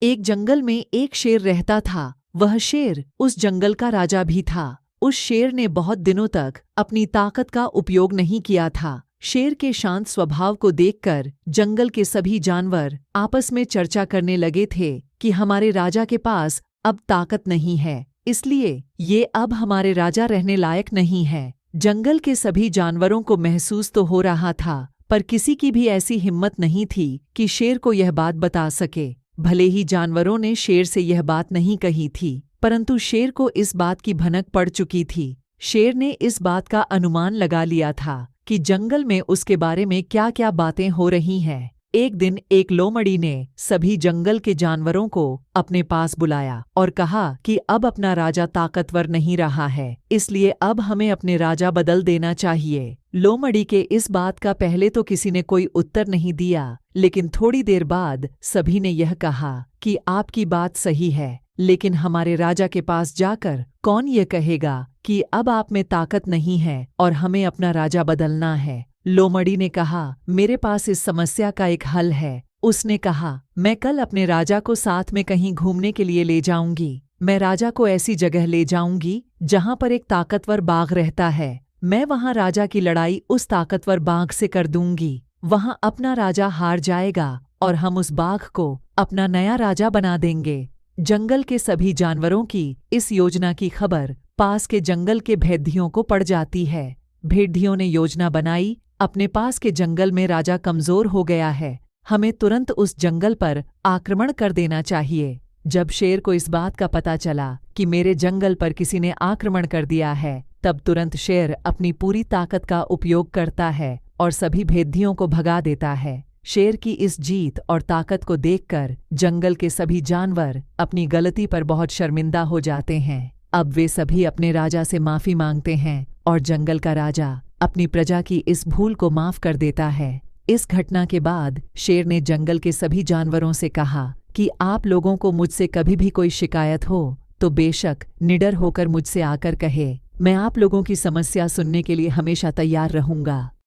एक जंगल में एक शेर रहता था। वह शेर उस जंगल का राजा भी था। उस शेर ने बहुत दिनों तक अपनी ताकत का उपयोग नहीं किया था। शेर के शांत स्वभाव को देखकर जंगल के सभी जानवर आपस में चर्चा करने लगे थे कि हमारे राजा के पास अब ताकत नहीं है, इसलिए ये अब हमारे राजा रहने लायक नहीं है। जंगल के सभी जानवरों को महसूस तो हो रहा था, पर किसी की भी ऐसी हिम्मत नहीं थी कि शेर को यह बात बता सके। भले ही जानवरों ने शेर से यह बात नहीं कही थी, परंतु शेर को इस बात की भनक पड़ चुकी थी। शेर ने इस बात का अनुमान लगा लिया था कि जंगल में उसके बारे में क्या क्या बातें हो रही हैं। एक दिन एक लोमड़ी ने सभी जंगल के जानवरों को अपने पास बुलाया और कहा कि अब अपना राजा ताकतवर नहीं रहा है, इसलिए अब हमें अपने राजा बदल देना चाहिए। लोमड़ी के इस बात का पहले तो किसी ने कोई उत्तर नहीं दिया, लेकिन थोड़ी देर बाद सभी ने यह कहा कि आपकी बात सही है, लेकिन हमारे राजा के पास जाकर कौन ये कहेगा कि अब आप में ताकत नहीं है और हमें अपना राजा बदलना है। लोमड़ी ने कहा, मेरे पास इस समस्या का एक हल है। उसने कहा, मैं कल अपने राजा को साथ में कहीं घूमने के लिए ले जाऊंगी। मैं राजा को ऐसी जगह ले जाऊंगी जहां पर एक ताकतवर बाघ रहता है। मैं वहां राजा की लड़ाई उस ताकतवर बाघ से कर दूंगी। वहां अपना राजा हार जाएगा और हम उस बाघ को अपना नया राजा बना देंगे। जंगल के सभी जानवरों की इस योजना की खबर पास के जंगल के भेड़ियों को पड़ जाती है। भेड़ियों ने योजना बनाई, अपने पास के जंगल में राजा कमजोर हो गया है, हमें तुरंत उस जंगल पर आक्रमण कर देना चाहिए। जब शेर को इस बात का पता चला कि मेरे जंगल पर किसी ने आक्रमण कर दिया है, तब तुरंत शेर अपनी पूरी ताकत का उपयोग करता है और सभी भेड़ियों को भगा देता है। शेर की इस जीत और ताकत को देखकर जंगल के सभी जानवर अपनी गलती पर बहुत शर्मिंदा हो जाते हैं। अब वे सभी अपने राजा से माफी मांगते हैं और जंगल का राजा अपनी प्रजा की इस भूल को माफ कर देता है। इस घटना के बाद शेर ने जंगल के सभी जानवरों से कहा कि आप लोगों को मुझसे कभी भी कोई शिकायत हो तो बेशक निडर होकर मुझसे आकर कहे, मैं आप लोगों की समस्या सुनने के लिए हमेशा तैयार रहूंगा।